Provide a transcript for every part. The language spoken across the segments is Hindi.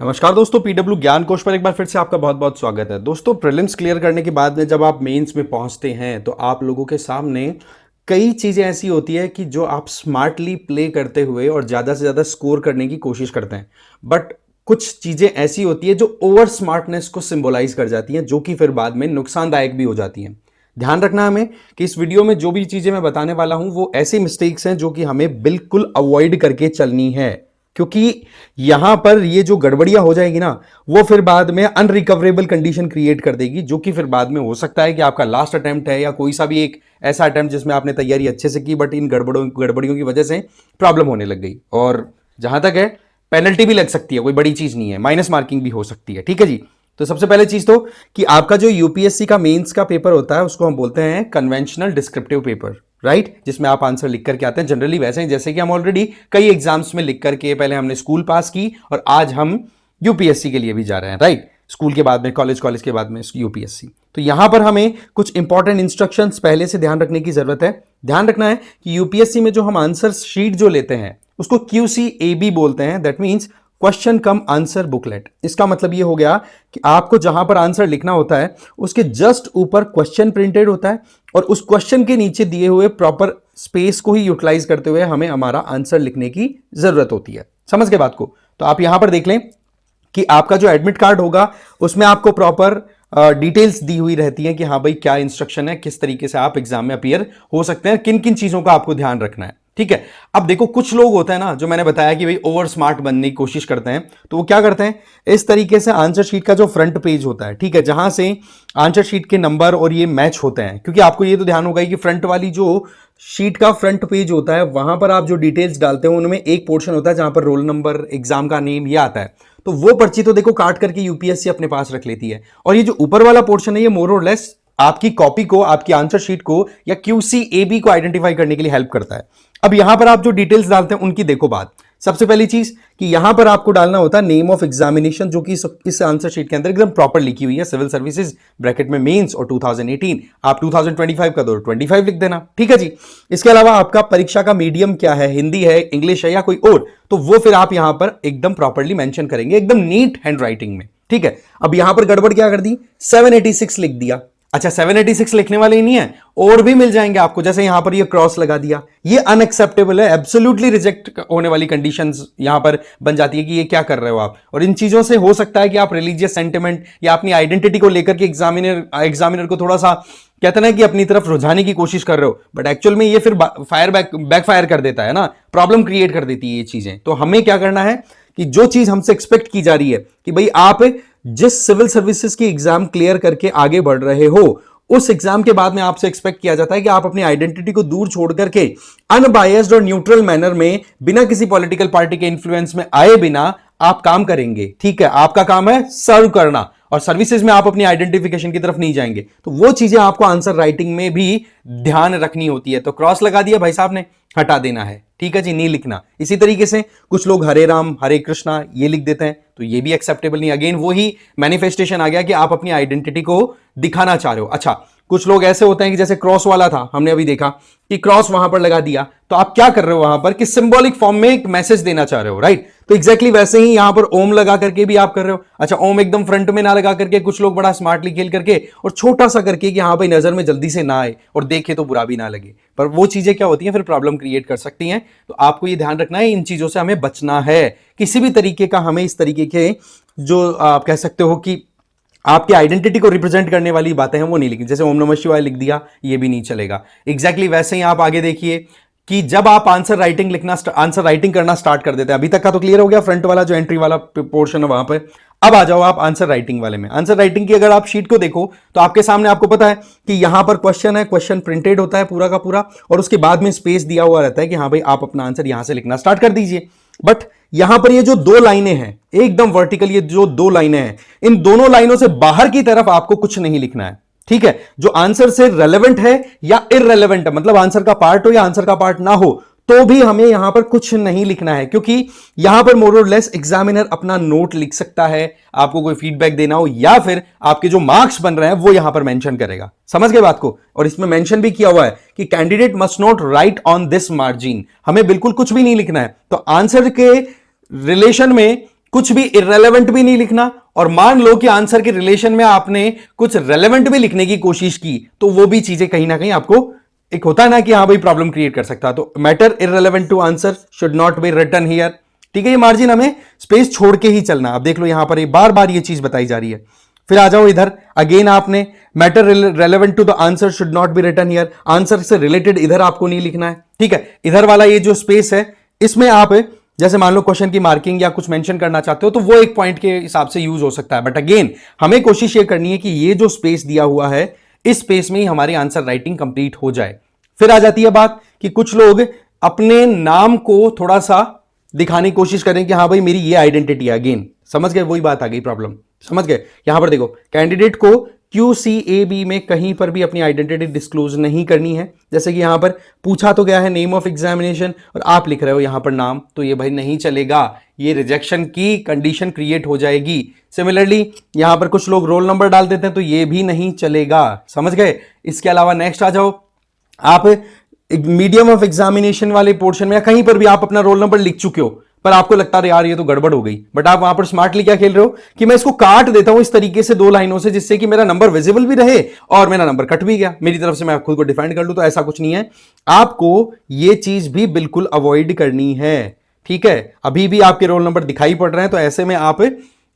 नमस्कार दोस्तों, पीडब्ल्यू ज्ञान कोश पर एक बार फिर से आपका बहुत बहुत स्वागत है। दोस्तों, प्रीलिम्स क्लियर करने के बाद में जब आप मेंस में पहुंचते हैं तो आप लोगों के सामने कई चीज़ें ऐसी होती है कि जो आप स्मार्टली प्ले करते हुए और ज़्यादा से ज़्यादा स्कोर करने की कोशिश करते हैं, बट कुछ चीज़ें ऐसी होती है जो ओवर स्मार्टनेस को सिंबलाइज कर जाती हैं, जो कि फिर बाद में नुकसानदायक भी हो जाती हैं। ध्यान रखना हमें कि इस वीडियो में जो भी चीज़ें मैं बताने वाला हूं वो ऐसी मिस्टेक्स हैं जो कि हमें बिल्कुल अवॉइड करके चलनी है, क्योंकि यहां पर ये जो गड़बड़ियां हो जाएगी ना, वो फिर बाद में अनरिकवरेबल कंडीशन क्रिएट कर देगी, जो कि फिर बाद में हो सकता है कि आपका लास्ट अटेम्प्ट है या कोई सा भी एक ऐसा अटेम्प्ट जिसमें आपने तैयारी अच्छे से की, बट इन गड़बड़ियों की वजह से प्रॉब्लम होने लग गई। और जहां तक है, पेनल्टी भी लग सकती है, कोई बड़ी चीज नहीं है, माइनस मार्किंग भी हो सकती है। ठीक है जी। तो सबसे पहले चीज तो कि आपका जो यूपीएससी का मेंस का पेपर होता है उसको हम बोलते हैं कन्वेंशनल डिस्क्रिप्टिव पेपर, राइट, जिसमें आप आंसर लिख करके आते हैं जनरली वैसे ही जैसे कि हम ऑलरेडी कई एग्जाम्स में लिख करके, पहले हमने स्कूल पास की और आज हम यूपीएससी के लिए भी जा रहे हैं, राइट। स्कूल के बाद में कॉलेज के बाद में यूपीएससी। तो यहां पर हमें कुछ इंपॉर्टेंट इंस्ट्रक्शंस पहले से ध्यान रखने की जरूरत है। ध्यान रखना है कि यूपीएससी में जो हम आंसर शीट जो लेते हैं उसको QCAB बोलते हैं, that means question come answer booklet. इसका मतलब ये हो गया कि आपको जहां पर आंसर लिखना होता है उसके जस्ट ऊपर क्वेश्चन प्रिंटेड होता है और उस क्वेश्चन के नीचे दिए हुए प्रॉपर स्पेस को ही यूटिलाइज करते हुए हमें हमारा आंसर लिखने की जरूरत होती है। समझ गए बात को? तो आप यहां पर देख लें कि आपका जो एडमिट कार्ड होगा उसमें आपको प्रॉपर डिटेल्स दी हुई रहती है कि हाँ भाई क्या इंस्ट्रक्शन है, किस तरीके से आप एग्जाम में अपीयर हो सकते हैं, किन किन चीजों का आपको ध्यान रखना है। ठीक है। अब देखो, कुछ लोग होते हैं ना, जो मैंने बताया कि भाई ओवर स्मार्ट बनने की कोशिश करते हैं, तो वो क्या करते हैं, इस तरीके से आंसर शीट का जो फ्रंट पेज होता है, ठीक है, जहां से आंसर शीट के नंबर और ये मैच होते हैं, क्योंकि आपको ये तो ध्यान होगा कि फ्रंट वाली जो शीट का फ्रंट पेज होता है वहां पर आप जो डिटेल्स डालते हो उनमें एक पोर्शन होता है जहां पर रोल नंबर, एग्जाम का नेम ये आता है। तो वो पर्ची तो देखो काट करके यूपीएससी अपने पास रख लेती है, और ये जो ऊपर वाला पोर्शन है ये मोर और लेस आपकी कॉपी को, आपकी आंसर शीट को या QCAB को आइडेंटिफाई करने के लिए हेल्प करता है। अब यहां पर आप जो डिटेल्स डालते हैं उनकी देखो बात। सबसे पहली चीज कि यहां पर आपको डालना होता है नेम ऑफ एग्जामिनेशन, जो कि इस आंसर शीट के अंदर एकदम प्रॉपर लिखी हुई है, सिविल सर्विसेज ब्रैकेट में मेंस और 2018। आप 2025 का दो 25 लिख देना। ठीक है जी। इसके अलावा आपका परीक्षा का मीडियम क्या है, हिंदी है, इंग्लिश है या कोई और, तो वो फिर आप यहां पर एकदम प्रॉपरली मेंशन करेंगे, एकदम नीट हैंड राइटिंग में। ठीक है। अब यहां पर गड़बड़ क्या कर दी, 786 लिख दिया। अच्छा, 786 लिखने वाले ही नहीं है, और भी मिल जाएंगे आपको, जैसे यहां पर ये क्रॉस लगा दिया, ये अनएक्सेप्टेबल है, एब्सोल्युटली रिजेक्ट होने वाली कंडीशंस यहां पर बन जाती है कि ये क्या कर रहे हो आप। और इन चीजों से हो सकता है कि आप रिलीजियस सेंटिमेंट या अपनी आइडेंटिटी को लेकर के एग्जामिनर को थोड़ा सा कहते हैं ना कि अपनी तरफ रुझाने की कोशिश कर रहे हो, बट एक्चुअल में ये फिर बैकफायर कर देता है ना, प्रॉब्लम क्रिएट कर देती है ये चीजें। तो हमें क्या करना है कि जो चीज हमसे एक्सपेक्ट की जा रही है कि भाई आप जिस सिविल सर्विसेज की एग्जाम क्लियर करके आगे बढ़ रहे हो, उस एग्जाम के बाद में आपसे एक्सपेक्ट किया जाता है कि आप अपनी आइडेंटिटी को दूर छोड़ करके अनबायस्ड और न्यूट्रल मैनर में, बिना किसी पॉलिटिकल पार्टी के इन्फ्लुएंस में आए बिना आप काम करेंगे। ठीक है, आपका काम है सर्व करना, और सर्विसेज में आप अपनी आइडेंटिफिकेशन की तरफ नहीं जाएंगे। तो वो चीजें आपको आंसर राइटिंग में भी ध्यान रखनी होती है। तो क्रॉस लगा दिया भाई साहब ने, हटा देना है। ठीक है जी, नहीं लिखना। इसी तरीके से कुछ लोग हरे राम हरे कृष्णा ये लिख देते हैं, तो ये भी एक्सेप्टेबल नहीं। अगेन वही मैनिफेस्टेशन आ गया कि आप अपनी आइडेंटिटी को दिखाना चाह रहे हो। अच्छा, कुछ लोग ऐसे होते हैं कि जैसे क्रॉस वाला था, हमने अभी देखा कि क्रॉस वहां पर लगा दिया, तो आप क्या कर रहे हो वहां पर कि सिंबॉलिक फॉर्म में एक मैसेज देना चाह रहे हो, राइट। तो एग्जैक्टली वैसे ही यहां पर ओम लगा करके भी आप कर रहे हो। अच्छा, ओम एकदम फ्रंट में ना लगा करके, कुछ लोग बड़ा स्मार्टली खेल करके और छोटा सा करके कि हाँ भाई नजर में जल्दी से ना आए और देखे तो बुरा भी ना लगे, पर वो चीजें क्या होती हैं, फिर प्रॉब्लम क्रिएट कर सकती हैं। तो आपको ये ध्यान रखना है, इन चीजों से हमें बचना है। किसी भी तरीके का हमें इस तरीके के जो आप कह सकते हो कि आपकी आइडेंटिटी को रिप्रेजेंट करने वाली बातें हैं वो नहीं लिखी। जैसे ओम नमः शिवाय लिख दिया, ये भी नहीं चलेगा। एग्जैक्टली वैसे ही आप आगे देखिए कि जब आप आंसर राइटिंग करना स्टार्ट कर देते हैं, अभी तक का तो क्लियर हो गया, फ्रंट वाला जो एंट्री वाला पोर्शन है वहां पर। अब आ जाओ आप आंसर राइटिंग वाले में। आंसर राइटिंग की अगर आप शीट को देखो तो आपके सामने आपको पता है कि यहां पर क्वेश्चन है, क्वेश्चन प्रिंटेड होता है पूरा का पूरा, और उसके बाद में स्पेस दिया हुआ रहता है कि हाँ भाई आप अपना आंसर यहां से लिखना स्टार्ट कर दीजिए। बट यहां पर ये जो दो लाइनें हैं एकदम वर्टिकल, ये जो दो लाइनें हैं, इन दोनों लाइनों से बाहर की तरफ आपको कुछ नहीं लिखना है। ठीक है, जो आंसर से रेलेवेंट है या इररेलेवेंट है, मतलब आंसर का पार्ट हो या आंसर का पार्ट ना हो, तो भी हमें यहां पर कुछ नहीं लिखना है, क्योंकि यहां पर मोर और लेस एग्जामिनर अपना नोट लिख सकता है, आपको कोई फीडबैक देना हो या फिर आपके जो मार्क्स बन रहे हैं वो यहां पर मेंशन करेगा। समझ गए बात को? और इसमें मेंशन भी किया हुआ है कि candidate must not right on this margin, हमें बिल्कुल कुछ भी नहीं लिखना है। तो आंसर के रिलेशन में कुछ भी इररेलेवेंट भी नहीं लिखना, और मान लो कि आंसर के रिलेशन में आपने कुछ रेलेवेंट भी लिखने की कोशिश की, तो वो भी चीजें कहीं ना कहीं आपको एक होता है ना कि हाँ भाई प्रॉब्लम क्रिएट कर सकता है। तो matter irrelevant to answer should not be written here. ठीक है, ये मार्जिन हमें स्पेस छोड़ के ही चलना। अब देख लो यहां पर ये बार बार ये चीज बताई जा रही है। फिर आ जाओ इधर, अगेन आपने matter relevant to the answer should not be written here, answer से रिलेटेड इधर आपको नहीं लिखना है। ठीक है, इधर वाला ये जो स्पेस है इसमें आप जैसे मान लो क्वेश्चन की मार्किंग या कुछ मेंशन करना चाहते हो तो वो एक पॉइंट के हिसाब से यूज हो सकता है, बट अगेन हमें कोशिश ये करनी है कि ये जो स्पेस दिया हुआ है इस स्पेस में ही हमारी आंसर राइटिंग कंप्लीट हो जाए। फिर आ जाती है बात कि कुछ लोग अपने नाम को थोड़ा सा दिखाने की कोशिश करें कि हाँ भाई मेरी ये आइडेंटिटी है। अगेन समझ गए, वही बात आ गई, प्रॉब्लम समझ गए। यहां पर देखो कैंडिडेट को QCAB में कहीं पर भी अपनी आइडेंटिटी डिस्क्लोज नहीं करनी है। जैसे कि यहां पर पूछा तो गया है नेम ऑफ एग्जामिनेशन और आप लिख रहे हो यहां पर नाम, तो ये भाई नहीं चलेगा, ये रिजेक्शन की कंडीशन क्रिएट हो जाएगी। सिमिलरली यहां पर कुछ लोग रोल नंबर डाल देते हैं तो ये भी नहीं चलेगा, समझ गए। इसके अलावा नेक्स्ट आ जाओ, आप मीडियम ऑफ एग्जामिनेशन वाले पोर्शन में या कहीं पर भी आप अपना रोल नंबर लिख चुके हो पर आपको लगता है यार ये तो गड़बड़ हो गई, बट आप वहां पर स्मार्टली क्या खेल रहे हो कि मैं इसको काट देता हूं इस तरीके से 2 लाइनों से जिससे कि मेरा नंबर विजिबल भी रहे और मेरा नंबर कट भी गया, मेरी तरफ से मैं खुद को डिफाइन कर लूं। तो ऐसा कुछ नहीं है, आपको ये चीज भी बिल्कुल अवॉइड करनी है। ठीक है, अभी भी आपके रोल नंबर दिखाई पड़ रहे हैं तो ऐसे में आप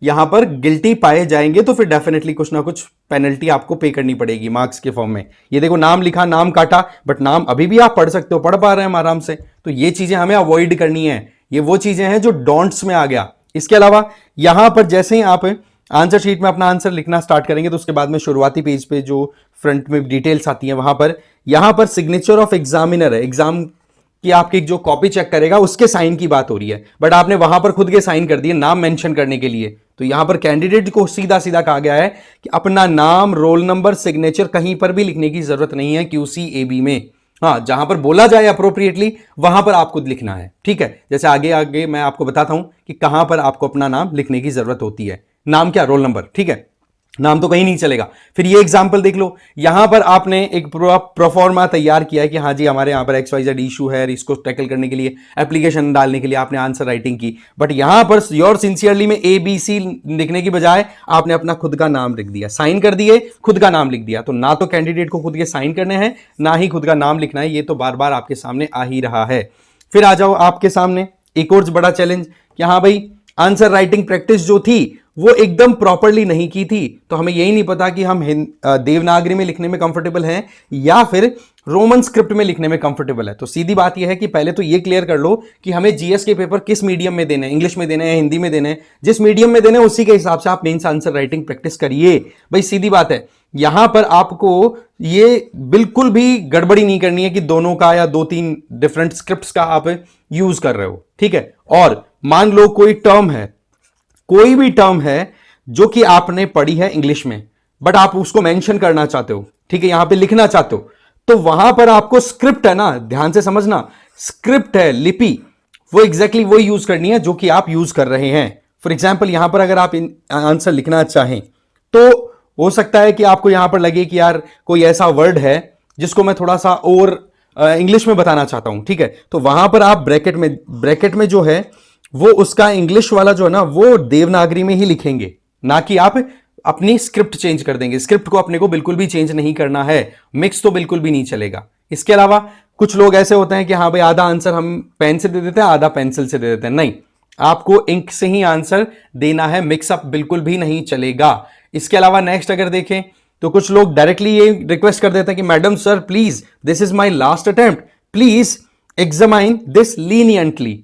यहां पर गिल्टी पाए जाएंगे तो फिर डेफिनेटली कुछ ना कुछ पेनल्टी आपको पे करनी पड़ेगी मार्क्स के फॉर्म में। ये देखो नाम लिखा, नाम काटा, बट नाम अभी भी आप पढ़ सकते हो, पढ़ पा रहे हैं आराम से। तो ये चीजें हमें अवॉइड करनी है, ये वो चीजें हैं जो डोंट्स में आ गया। इसके अलावा यहां पर जैसे ही आप आंसर शीट में अपना आंसर लिखना स्टार्ट करेंगे तो उसके बाद में शुरुआती पेज पे जो फ्रंट में डिटेल्स आती हैं वहां पर यहां पर सिग्नेचर ऑफ एग्जामिनर है, एग्जाम कि आपकी जो कॉपी चेक करेगा उसके साइन की बात हो रही है, बट आपने वहां पर खुद के साइन कर दिए नाम मेंशन करने के लिए। तो यहां पर कैंडिडेट को सीधा सीधा कहा गया है कि अपना नाम, रोल नंबर, सिग्नेचर कहीं पर भी लिखने की जरूरत नहीं है QCAB में। हाँ, जहां पर बोला जाए अप्रोप्रिएटली वहां पर आपको लिखना है। ठीक है, जैसे आगे आगे मैं आपको बताता हूं कि कहां पर आपको अपना नाम लिखने की जरूरत होती है। नाम क्या, रोल नंबर। ठीक है, नाम तो कहीं नहीं चलेगा। फिर ये एग्जांपल देख लो, यहां पर आपने एक प्रोफॉर्मा तैयार किया है कि हाँ जी हमारे यहां पर XYZ इशू है, इसको टैकल करने के लिए एप्लीकेशन डालने के लिए आपने आंसर राइटिंग की, बट यहां पर योर सिंसियरली में ABC लिखने की बजाय आपने अपना खुद का नाम लिख दिया, साइन कर दिए, खुद का नाम लिख दिया। तो ना तो कैंडिडेट को खुद के साइन करने हैं ना ही खुद का नाम लिखना है, ये तो बार बार आपके सामने आ ही रहा है। फिर आ जाओ आपके सामने एक और बड़ा चैलेंज कि हाँ भाई आंसर राइटिंग प्रैक्टिस जो थी वो एकदम प्रॉपरली नहीं की थी, तो हमें यही नहीं पता कि हम देवनागरी में लिखने में कंफर्टेबल हैं या फिर रोमन स्क्रिप्ट में लिखने में कंफर्टेबल है। तो सीधी बात यह है कि पहले तो ये क्लियर कर लो कि हमें GS के पेपर किस मीडियम में देने हैं, इंग्लिश में देने हैं, हिंदी में देने हैं। जिस मीडियम में देने हैं उसी के हिसाब से आप मेंस आंसर राइटिंग प्रैक्टिस करिए। भाई सीधी बात है, यहां पर आपको ये बिल्कुल भी गड़बड़ी नहीं करनी है कि दोनों का या 2-3 डिफरेंट स्क्रिप्ट्स का आप यूज कर रहे हो। ठीक है, और मान लो कोई टर्म है, कोई भी टर्म है जो कि आपने पढ़ी है इंग्लिश में बट आप उसको मेंशन करना चाहते हो, ठीक है, यहां पे लिखना चाहते हो, तो वहां पर आपको स्क्रिप्ट है ना, ध्यान से समझना, स्क्रिप्ट है, लिपि, वो एग्जैक्टली वो यूज करनी है जो कि आप यूज कर रहे हैं। फॉर एग्जाम्पल यहां पर अगर आप आंसर लिखना चाहें तो हो सकता है कि आपको यहां पर लगे कि यार कोई ऐसा वर्ड है जिसको मैं थोड़ा सा और इंग्लिश में बताना चाहता हूं। ठीक है, तो वहां पर आप ब्रैकेट में जो है वो उसका इंग्लिश वाला जो है ना वो देवनागरी में ही लिखेंगे, ना कि आप अपनी स्क्रिप्ट चेंज कर देंगे। स्क्रिप्ट को अपने को बिल्कुल भी चेंज नहीं करना है, मिक्स तो बिल्कुल भी नहीं चलेगा। इसके अलावा कुछ लोग ऐसे होते हैं कि हाँ भाई आधा आंसर हम पेन से दे देते हैं, आधा पेंसिल से दे देते हैं। नहीं, आपको इंक से ही आंसर देना है, मिक्सअप बिल्कुल भी नहीं चलेगा। इसके अलावा नेक्स्ट अगर देखें तो कुछ लोग डायरेक्टली ये रिक्वेस्ट कर देते हैं कि madam sir please this is my last attempt, please examine this leniently.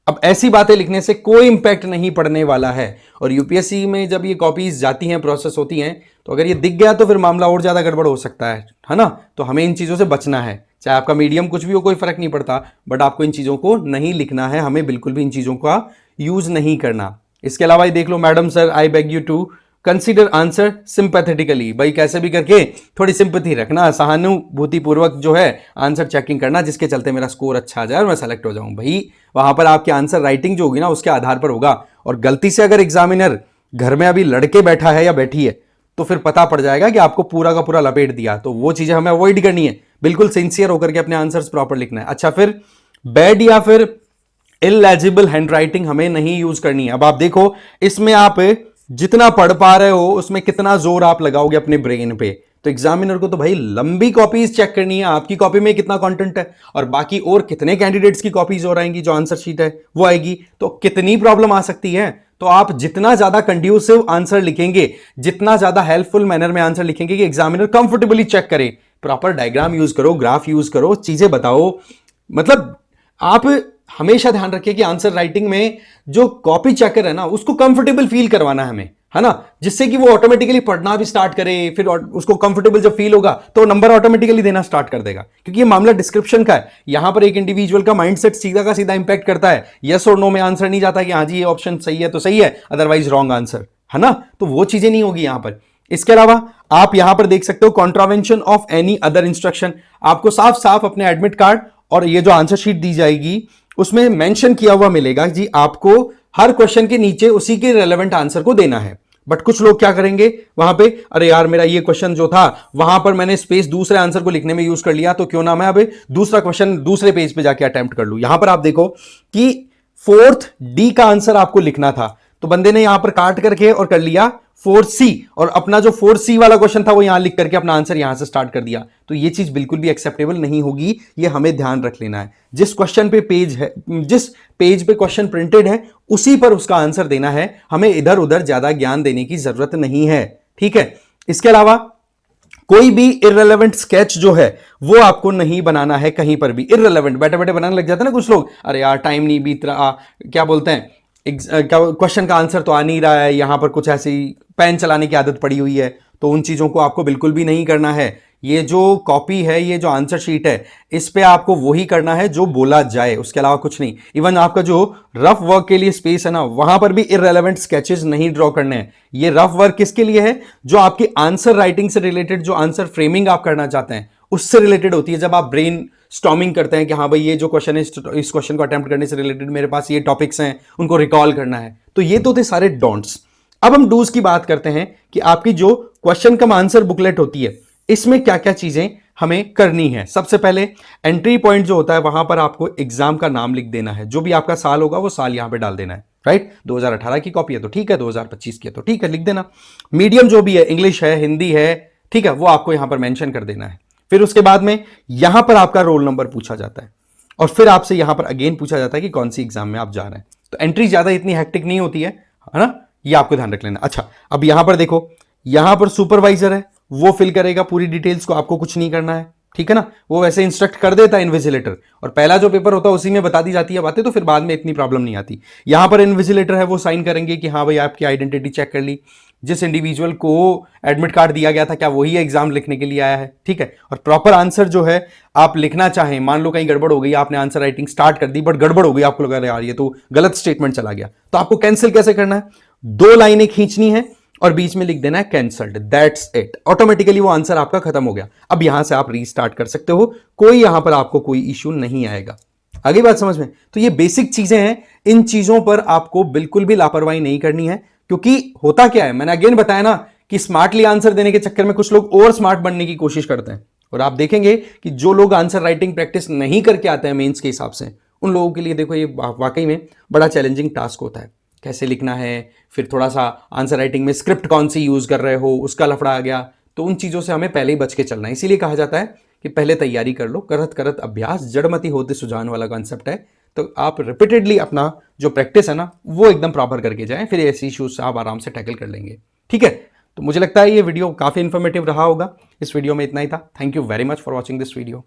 अब ऐसी बातें लिखने से कोई इंपैक्ट नहीं पड़ने वाला है, और यूपीएससी में जब ये कॉपीज जाती हैं, प्रोसेस होती हैं, तो अगर ये दिख गया तो फिर मामला और ज्यादा गड़बड़ हो सकता है ना। तो हमें इन चीजों से बचना है, चाहे आपका मीडियम कुछ भी हो, कोई फर्क नहीं पड़ता, बट आपको इन चीजों को नहीं लिखना है, हमें बिल्कुल भी इन चीजों का यूज नहीं करना। इसके अलावा ये देख लो, madam sir I beg you to consider answer sympathetically, भाई कैसे भी करके थोड़ी सिंपैथी रखना, सहानुभूति पूर्वक जो है आंसर चेकिंग करना, जिसके चलते मेरा स्कोर अच्छा आ जाए और मैं सेलेक्ट हो जाऊं। भाई वहां पर आपके आंसर राइटिंग जो होगी ना उसके आधार पर होगा, और गलती से अगर एग्जामिनर घर में अभी लड़के बैठा है या बैठी है तो फिर पता पड़ जाएगा कि आपको पूरा का पूरा लपेट दिया। तो वो चीजें हमें अवॉइड करनी है, बिल्कुल सिंसियर होकर के अपने आंसर्स प्रॉपर लिखना है। अच्छा, फिर बैड या फिर इलेजिबल हैंडराइटिंग हमें नहीं यूज करनी है। अब आप देखो इसमें आप जितना पढ़ पा रहे हो उसमें कितना जोर आप लगाओगे अपने ब्रेन पे। तो एग्जामिनर को तो भाई लंबी कॉपीज चेक करनी है, आपकी कॉपी में कितना कंटेंट है और बाकी और कितने कैंडिडेट्स की कॉपीज और आएंगी, जो आंसर शीट है वो आएगी, तो कितनी प्रॉब्लम आ सकती है। तो आप जितना ज्यादा कंड्यूसिव आंसर लिखेंगे, जितना ज्यादा हेल्पफुल मैनर में आंसर लिखेंगे कि एग्जामिनर कंफर्टेबली चेक करे, प्रॉपर डायग्राम यूज करो, ग्राफ यूज करो, चीजें बताओ। मतलब आप हमेशा ध्यान रखिए कि आंसर राइटिंग में जो कॉपी चेकर है ना उसको कंफर्टेबल फील करवाना है हमें, है ना, जिससे कि वो ऑटोमेटिकली पढ़ना भी स्टार्ट करे, फिर उसको कंफर्टेबल जब फील होगा तो नंबर ऑटोमेटिकली देना स्टार्ट कर देगा। क्योंकि ये मामला डिस्क्रिप्शन का है, यहां पर एक इंडिविजुअल का माइंडसेट सीधा का सीधा इंपैक्ट करता है। यस और नो में आंसर नहीं जाता कि हाँ जी ये ऑप्शन सही है तो सही है, अदरवाइज रॉन्ग आंसर, है ना, तो वो चीजें नहीं होगी यहां पर। इसके अलावा आप यहां पर देख सकते हो contravention of any other instruction, आपको साफ साफ अपने एडमिट कार्ड और ये जो आंसर शीट दी जाएगी उसमें मेंशन किया हुआ मिलेगा जी, आपको हर क्वेश्चन के नीचे उसी के रेलेवेंट आंसर को देना है। बट कुछ लोग क्या करेंगे वहां पे, अरे यार मेरा ये क्वेश्चन जो था वहां पर मैंने स्पेस दूसरे आंसर को लिखने में यूज कर लिया, तो क्यों ना मैं अब दूसरा क्वेश्चन दूसरे पेज पे जाके अटेम्प्ट कर लूं। यहां पर आप देखो कि फोर्थ डी का आंसर आपको लिखना था, तो बंदे ने यहां पर काट करके और कर लिया 4C, और अपना जो 4C वाला क्वेश्चन था वो यहां लिख करके अपना आंसर यहां से स्टार्ट कर दिया। तो ये चीज बिल्कुल भी एक्सेप्टेबल नहीं होगी, ये हमें ध्यान रख लेना है। जिस क्वेश्चन पे पेज है, जिस पेज पे क्वेश्चन प्रिंटेड है उसी पर उसका आंसर देना है, हमें इधर उधर ज्यादा ज्ञान देने की जरूरत नहीं है, ठीक है। इसके अलावा कोई भी इररेलेवेंट स्केच जो है वो आपको नहीं बनाना है कहीं पर भी। इररेलेवेंट बैठे बैठे बनाने लग जाते हैं ना कुछ लोग, अरे यार टाइम नहीं बीत रहा, क्या बोलते हैं, क्वेश्चन का आंसर तो आ नहीं रहा है, यहां पर कुछ ऐसी पेन चलाने की आदत पड़ी हुई है, तो उन चीजों को आपको बिल्कुल भी नहीं करना है। ये जो कॉपी है, ये जो आंसर शीट है, इस पे आपको वही करना है जो बोला जाए, उसके अलावा कुछ नहीं। इवन आपका जो रफ वर्क के लिए स्पेस है ना, वहां पर भी इररेलेवेंट स्केचेस नहीं ड्रॉ करने हैं। ये रफ वर्क किसके लिए है, जो आपकी आंसर राइटिंग से रिलेटेड, जो आंसर फ्रेमिंग आप करना चाहते हैं उससे रिलेटेड होती है। जब आप ब्रेन स्टॉर्मिंग करते हैं कि हाँ भाई ये जो क्वेश्चन है, इस क्वेश्चन को अटेम्प्ट करने से रिलेटेड मेरे पास ये टॉपिक्स हैं, उनको रिकॉल करना है, तो ये तो थे सारे डोंट्स। अब हम डूज की बात करते हैं कि आपकी जो क्वेश्चन कम आंसर बुकलेट होती है इसमें क्या क्या चीजें हमें करनी है। सबसे पहले एंट्री पॉइंट जो होता है वहां पर आपको एग्जाम का नाम लिख देना है, जो भी आपका साल होगा वो साल यहां पे डाल देना है, राइट। 2018 की कॉपी है तो ठीक है, 2025 की है तो ठीक है, लिख देना। मीडियम जो भी है, इंग्लिश है, हिंदी है, ठीक है, वो आपको यहां पर मेंशन कर देना है। फिर उसके बाद में यहां पर आपका रोल नंबर पूछा जाता है और फिर आपसे यहां पर अगेन पूछा जाता है कि कौन सी एग्जाम में आप जा रहे हैं। तो एंट्री ज्यादा इतनी हेक्टिक नहीं होती है ना, ये आपको ध्यान रख लेना। अच्छा, अब यहां पर देखो, यहां पर सुपरवाइजर है, वो फिल करेगा पूरी डिटेल्स को, आपको कुछ नहीं करना है, ठीक है ना। वो वैसे इंस्ट्रक्ट कर देता है इन्विजिलेटर, और पहला जो पेपर होता है उसी में बता दी जाती है बातें, तो फिर बाद में इतनी प्रॉब्लम नहीं आती। यहां पर इन्विजिलेटर है, वो साइन करेंगे कि हाँ भाई आपकी आइडेंटिटी चेक कर ली, जिस इंडिविजुअल को एडमिट कार्ड दिया गया था क्या वही एग्जाम लिखने के लिए आया है, ठीक है। और प्रॉपर आंसर जो है आप लिखना चाहें, मान लो कहीं गड़बड़ हो गई, आपने आंसर राइटिंग स्टार्ट कर दी बट गड़बड़ हो गई, आपको लगा यार ये तो गलत स्टेटमेंट चला गया, तो आपको कैंसिल कैसे करना है, 2 लाइनें खींचनी है और बीच में लिख देना है कैंसल्ड, दैट्स इट। ऑटोमेटिकली वो आंसर आपका खत्म हो गया। अब यहां से आप रीस्टार्ट कर सकते हो, कोई यहां पर आपको कोई इश्यू नहीं आएगा। आगे बात समझ में? तो ये बेसिक चीजें हैं, इन चीजों पर आपको बिल्कुल भी लापरवाही नहीं करनी है। क्योंकि होता क्या है, मैंने अगेन बताया ना कि स्मार्टली आंसर देने के चक्कर में कुछ लोग और स्मार्ट बनने की कोशिश करते हैं, और आप देखेंगे कि जो लोग आंसर राइटिंग प्रैक्टिस नहीं करके आते हैं मेंस के हिसाब से, उन लोगों के लिए देखो ये वाकई में बड़ा चैलेंजिंग टास्क होता है, कैसे लिखना है, फिर थोड़ा सा आंसर राइटिंग में स्क्रिप्ट कौन सी यूज कर रहे हो उसका लफड़ा आ गया, तो उन चीजों से हमें पहले ही बच के चलना है। इसीलिए कहा जाता है कि पहले तैयारी कर लो, करत करत अभ्यास जड़मति होते सुजान वाला कॉन्सेप्ट है। तो आप रिपीटेडली अपना जो प्रैक्टिस है ना वो एकदम प्रॉपर करके जाएं, फिर ऐसे इश्यूज आप आराम से टैकल कर लेंगे, ठीक है। तो मुझे लगता है ये वीडियो काफी इंफॉर्मेटिव रहा होगा। इस वीडियो में इतना ही था। Thank you very much for watching this video.